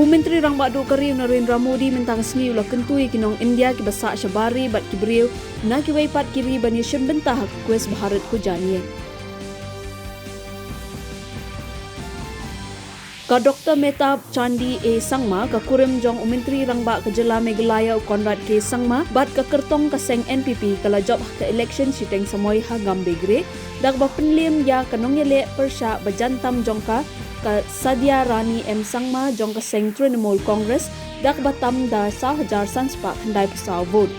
Menteri rang bak duk kariu Narendra Modi mentang sni ulah kentui kinong India ki basak syabari bat ki beriu na ki waipat kiri bani syembentah kues Bharat ku janiye. Ka Dr. Mehta Chandi A. Sangma ka kurim jong Menteri rang bak kejela Meghalaya Konrad K. Sangma bat ka kertong ka seng NPP kala job ka election siteng samoy ha gambe gre dak ba penlim ya kanong yele persya bajantam jong ka Sadia Rani M. Sangma jong ka seng Trinamool Congress dak batam da 1,000 sanspa handai pasaw vote.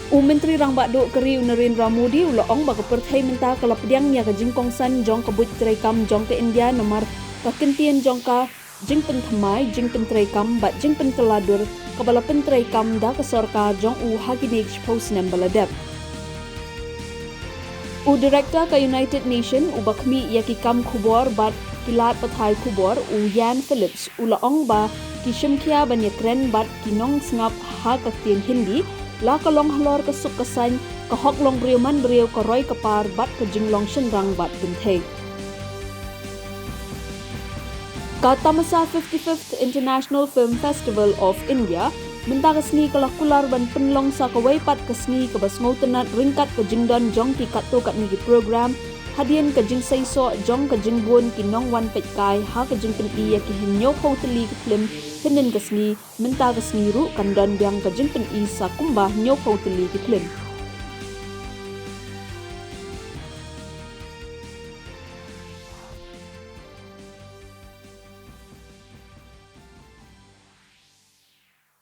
Menteri rang bak duk keriu Narendra Modi ulaong bak perthai minta kalapdiang ya ka jingkongsan jong ka buit traikam jong ka India nomor ka kentian jong ka jingpen thamai jingpen traikam bat jingpen kaladur ka balapen traikam da ka sarkar jong haginig post nem baladep. Director ka United Nation bakmi ya ki kam Khubor bat kilat pathai Khubor Yan Phillips ulaong ba ki shimkhia banyakren bat kinong sngap ha ka tien Hindi la ka long halor ka suk kasan ka hok long brio man brio ka roy ka par bat ka jinglong shenrang bat binthe. Ka Tamasa 55th International Film Festival of India minta ka sni ka lakular ban penlong sa ka waipat ka sni ka basngau tenat ringkat ka jingdon jong ki katto kat ni program hadian ka jing saiso jong ka jingbon kinong wan pet kai ha ka jing pen i ya ki hinyo photeli ka film hinin ka sni minta ka sni ru kan don biang ka jing pen i sa kumba nyo photeli ka film.